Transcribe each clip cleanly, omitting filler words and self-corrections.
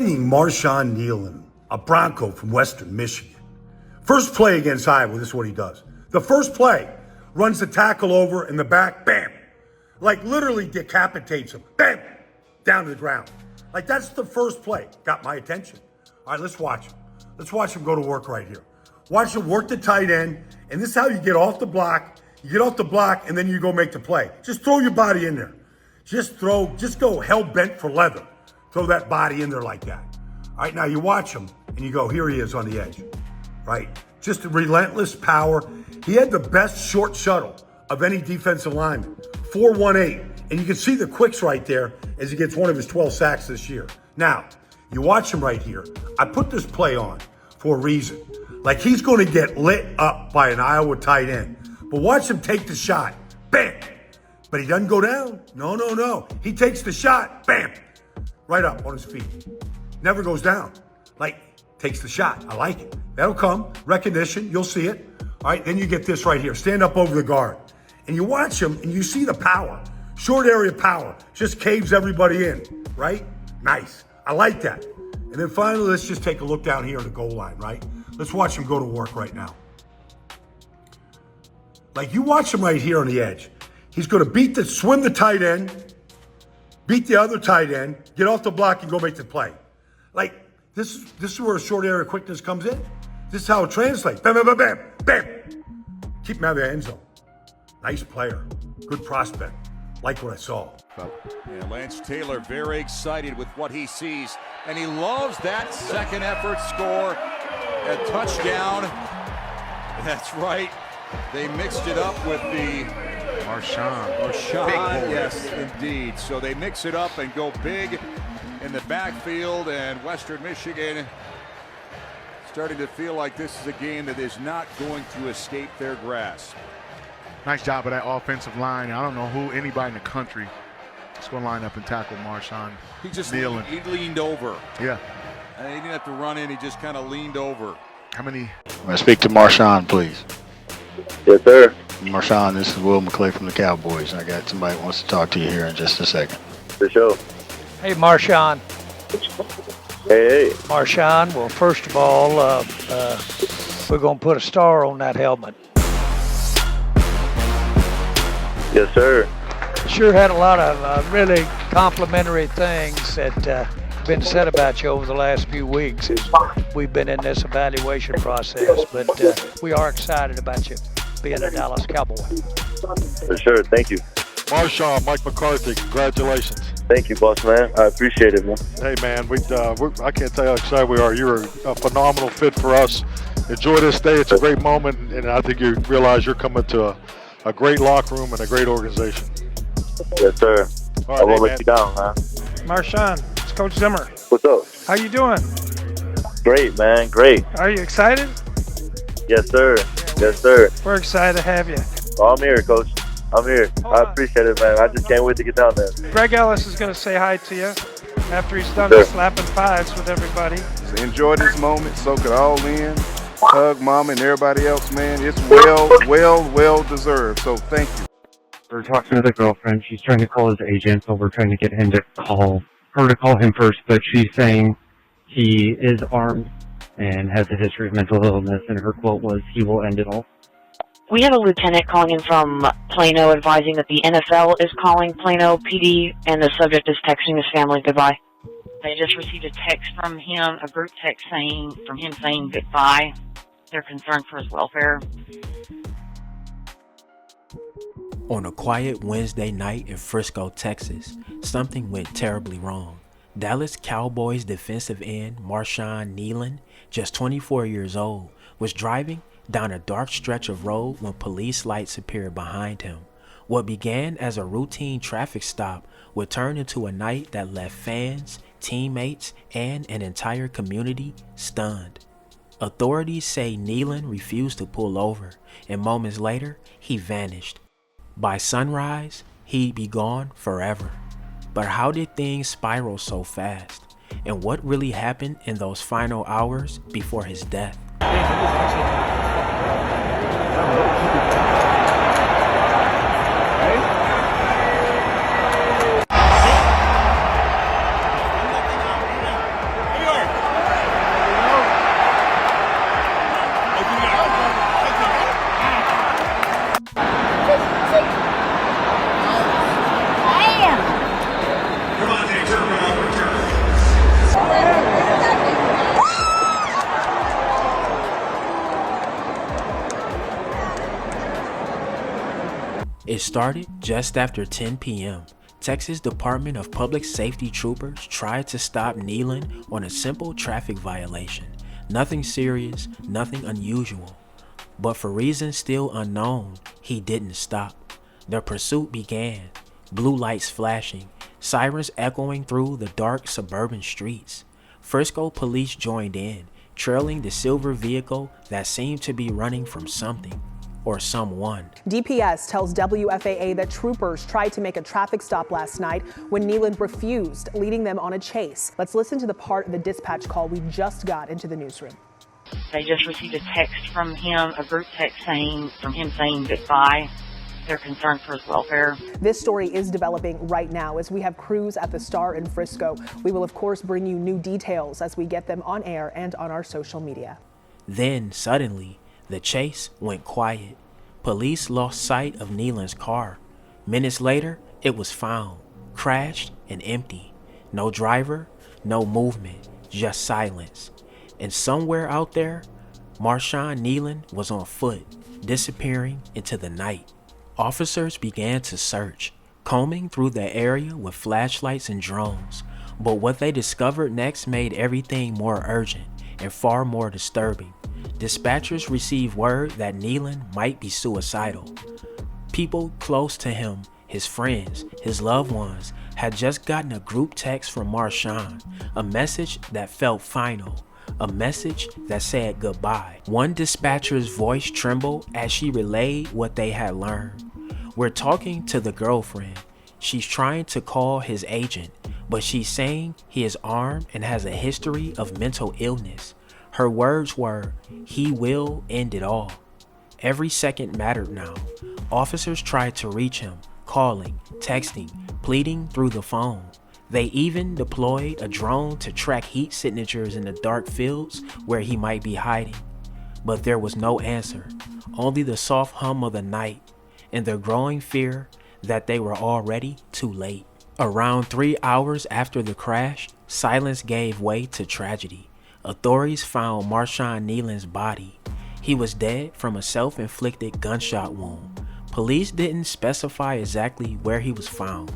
Marshawn Kneeland, a Bronco from Western Michigan. First play against Iowa, this is what he does. The first play, runs the tackle over in the back, bam. Like literally decapitates him, bam, down to the ground. Like that's the first play, got my attention. All right, let's watch him. Let's watch him go to work right here. Watch him work the tight end, and this is how you get off the block. You get off the block, and then you go make the play. Just throw your body in there. Just go hell-bent for leather. Throw that body in there like that. All right, now you watch him, and you go, here he is on the edge, right? Just a relentless power. He had the best short shuttle of any defensive lineman, 4.18. And you can see the quicks right there as he gets one of his 12 sacks this year. Now, you watch him right here. I put this play on for a reason. Like he's going to get lit up by an Iowa tight end. But watch him take the shot. Bam! But he doesn't go down. No. He takes the shot. Bam! Right up on his feet. Never goes down. Like, takes the shot. I like it. That'll come. Recognition. You'll see it. All right, then you get this right here. Stand up over the guard. And you watch him, and you see the power. Short area power. Just caves everybody in, right? Nice. I like that. And then finally, let's just take a look down here at the goal line, right? Let's watch him go to work right now. Like, you watch him right here on the edge. He's going to swim the tight end, beat the other tight end, get off the block, and go make the play. Like, this is where short area quickness comes in. This is how it translates. Bam, bam, bam, bam, bam. Keep him out of the end zone. Nice player. Good prospect. Like what I saw. Yeah, Lance Taylor very excited with what he sees. And he loves that second effort score. A touchdown. That's right. They mixed it up with the Marshawn, yes, indeed. So they mix it up and go big in the backfield, and Western Michigan starting to feel like this is a game that is not going to escape their grasp. Nice job of that offensive line. I don't know who anybody in the country is going to line up and tackle Marshawn. He just Kneeland. He leaned over. Yeah. And he didn't have to run in. He just kind of leaned over. How many? I'm going to speak to Marshawn, please. Yes, sir. Marshawn, this is Will McClay from the Cowboys. I got somebody who wants to talk to you here in just a second. For sure. Hey, Marshawn. Hey. Marshawn, well, first of all, we're going to put a star on that helmet. Yes, sir. Sure had a lot of really complimentary things that have been said about you over the last few weeks as we've been in this evaluation process, but we are excited about you being a Dallas Cowboy. For sure. Thank you. Marshawn, Mike McCarthy, congratulations. Thank you, boss man. I appreciate it, man. Hey, man, I can't tell you how excited we are. You're a phenomenal fit for us. Enjoy this day. It's a great moment, and I think you realize you're coming to a great locker room and a great organization. Yes, sir. All right, I won't hey, let you down, man. Marshawn, it's Coach Zimmer. What's up? How you doing? Great, man. Great. Are you excited? Yes, sir. Yes, sir. We're excited to have you. Oh, I'm here, Coach. I'm here. I appreciate it, man. I just can't wait to get down there. Greg Ellis is going to say hi to you after he's done Sure. slapping fives with everybody. Enjoy this moment, soak it all in, hug Mom and everybody else, man. It's well deserved. So thank you. We're talking to the girlfriend. She's trying to call his agent, so we're trying to get him to call him first, but she's saying he is armed and has a history of mental illness, and her quote was, "He will end it all." We have a lieutenant calling in from Plano advising that the NFL is calling Plano PD, and the subject is texting his family goodbye. They just received a text from him, a group text from him saying goodbye. They're concerned for his welfare. On a quiet Wednesday night in Frisco, Texas, something went terribly wrong. Dallas Cowboys defensive end Marshawn Kneeland, just 24 years old, was driving down a dark stretch of road when police lights appeared behind him. What began as a routine traffic stop would turn into a night that left fans, teammates, and an entire community stunned. Authorities say Kneeland refused to pull over, and moments later, he vanished. By sunrise, he'd be gone forever. But how did things spiral so fast? And what really happened in those final hours before his death? It started just after 10 p.m. Texas Department of Public Safety troopers tried to stop Kneeland on a simple traffic violation. Nothing serious, nothing unusual. But for reasons still unknown, he didn't stop. Their pursuit began, blue lights flashing, sirens echoing through the dark suburban streets. Frisco police joined in, trailing the silver vehicle that seemed to be running from something or someone. DPS tells WFAA that troopers tried to make a traffic stop last night when Kneeland refused, leading them on a chase. Let's listen to the part of the dispatch call we just got into the newsroom. They just received a text from him, a group text saying goodbye. They're concerned for his welfare. This story is developing right now as we have crews at the Star in Frisco. We will, of course, bring you new details as we get them on air and on our social media. Then, suddenly, the chase went quiet. Police lost sight of Kneeland's car. Minutes later, it was found, crashed and empty. No driver, no movement, just silence. And somewhere out there, Marshawn Kneeland was on foot, disappearing into the night. Officers began to search, combing through the area with flashlights and drones. But what they discovered next made everything more urgent and far more disturbing. Dispatchers received word that Kneeland might be suicidal. People close to him, his friends, his loved ones, had just gotten a group text from Marshawn, a message that felt final, a message that said goodbye. One dispatcher's voice trembled as she relayed what they had learned. "We're talking to the girlfriend. She's trying to call his agent, but she's saying he is armed and has a history of mental illness. Her words were, 'He will end it all.'" Every second mattered now. Officers tried to reach him, calling, texting, pleading through the phone. They even deployed a drone to track heat signatures in the dark fields where he might be hiding. But there was no answer, only the soft hum of the night and the growing fear that they were already too late. Around 3 hours after the crash, silence gave way to tragedy. Authorities found Marshawn Kneeland's body. He was dead from a self-inflicted gunshot wound. Police didn't specify exactly where he was found,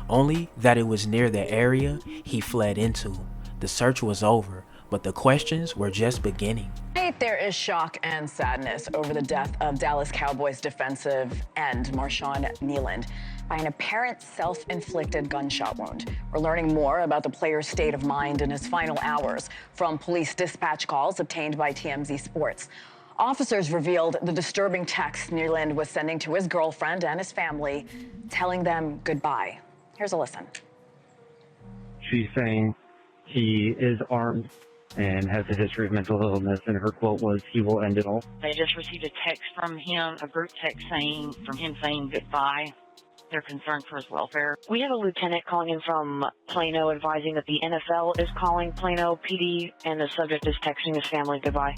only that it was near the area he fled into. The search was over, but the questions were just beginning. There is shock and sadness over the death of Dallas Cowboys defensive end Marshawn Kneeland by an apparent self-inflicted gunshot wound. We're learning more about the player's state of mind in his final hours from police dispatch calls obtained by TMZ Sports. Officers revealed the disturbing text Kneeland was sending to his girlfriend and his family, telling them goodbye. Here's a listen. She's saying he is armed and has a history of mental illness, and her quote was, "He will end it all." They just received a text from him, a group text saying goodbye. They're concerned for his welfare. We have a lieutenant calling in from Plano advising that the NFL is calling Plano PD and the subject is texting his family goodbye.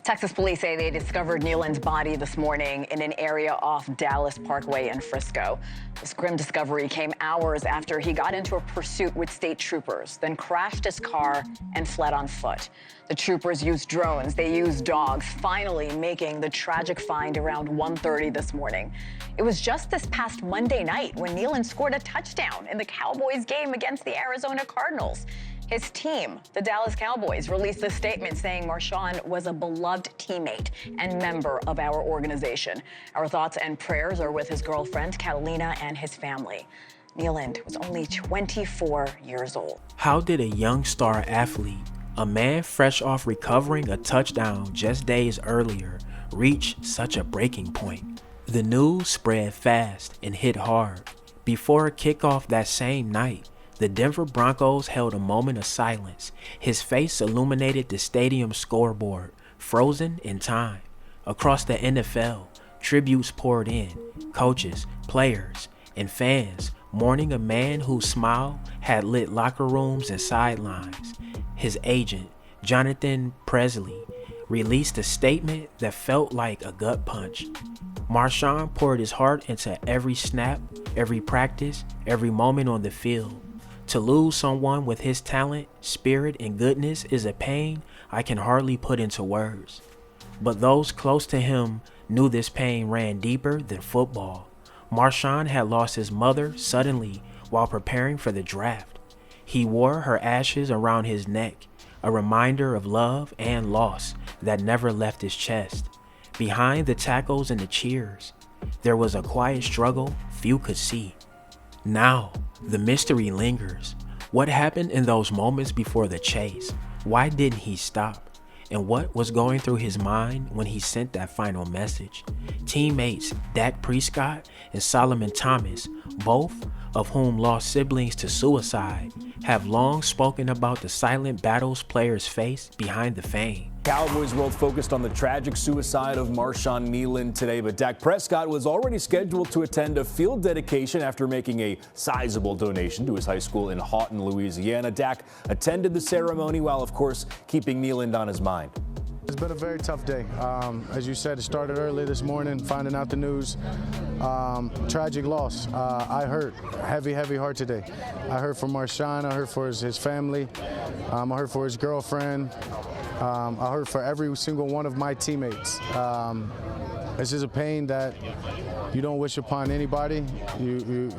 Texas police say they discovered Kneeland's body this morning in an area off Dallas Parkway in Frisco. This grim discovery came hours after he got into a pursuit with state troopers, then crashed his car and fled on foot. The troopers used drones, they used dogs, finally making the tragic find around 1:30 this morning. It was just this past Monday night when Kneeland scored a touchdown in the Cowboys game against the Arizona Cardinals. His team, the Dallas Cowboys, released a statement saying Marshawn was a beloved teammate and member of our organization. Our thoughts and prayers are with his girlfriend, Catalina, and his family. Kneeland was only 24 years old. How did a young star athlete, a man fresh off recovering a touchdown just days earlier, reach such a breaking point? The news spread fast and hit hard. Before kickoff that same night, the Denver Broncos held a moment of silence. His face illuminated the stadium scoreboard, frozen in time. Across the NFL, tributes poured in, coaches, players, and fans mourning a man whose smile had lit locker rooms and sidelines. His agent, Jonathan Presley, released a statement that felt like a gut punch. Marshawn poured his heart into every snap, every practice, every moment on the field. To lose someone with his talent, spirit, and goodness is a pain I can hardly put into words. But those close to him knew this pain ran deeper than football. Marshawn had lost his mother suddenly while preparing for the draft. He wore her ashes around his neck, a reminder of love and loss that never left his chest. Behind the tackles and the cheers, there was a quiet struggle few could see. Now, the mystery lingers. What happened in those moments before the chase? Why didn't he stop? And what was going through his mind when he sent that final message? Teammates Dak Prescott and Solomon Thomas, both of whom lost siblings to suicide, have long spoken about the silent battles players face behind the fame. Cowboys world focused on the tragic suicide of Marshawn Kneeland today, but Dak Prescott was already scheduled to attend a field dedication after making a sizable donation to his high school in Houghton, Louisiana. Dak attended the ceremony while, of course, keeping Kneeland on his mind. It's been a very tough day. As you said, it started early this morning, finding out the news. Tragic loss. I hurt. Heavy heart today. I hurt for Marshawn. I hurt for his family. I hurt for his girlfriend. I hurt for every single one of my teammates. This is a pain that you don't wish upon anybody. You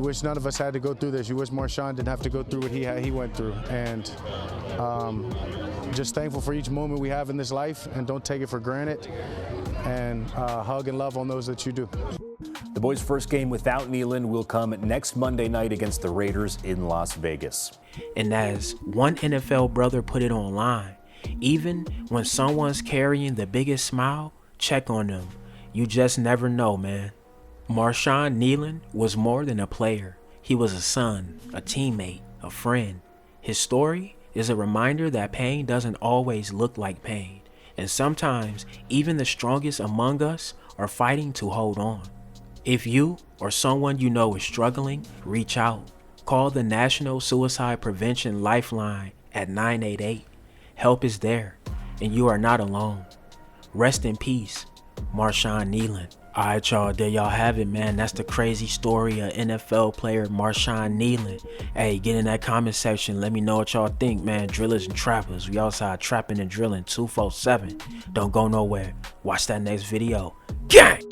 wish none of us had to go through this. You wish Marshawn didn't have to go through what he went through. And just thankful for each moment we have in this life, and don't take it for granted. And hug and love on those that you do. The boys' first game without Kneeland will come next Monday night against the Raiders in Las Vegas. And as one NFL brother put it online, even when someone's carrying the biggest smile, check on them. You just never know, man. Marshawn Kneeland was more than a player. He was a son, a teammate, a friend. His story is a reminder that pain doesn't always look like pain. And sometimes even the strongest among us are fighting to hold on. If you or someone you know is struggling, reach out. Call the National Suicide Prevention Lifeline at 988. Help is there, and you are not alone. Rest in peace, Marshawn Kneeland. All right, y'all, there y'all have it, man. That's the crazy story of NFL player Marshawn Kneeland. Hey, get in that comment section. Let me know what y'all think, man. Drillers and trappers, we outside trapping and drilling 247. Don't go nowhere. Watch that next video. Gang!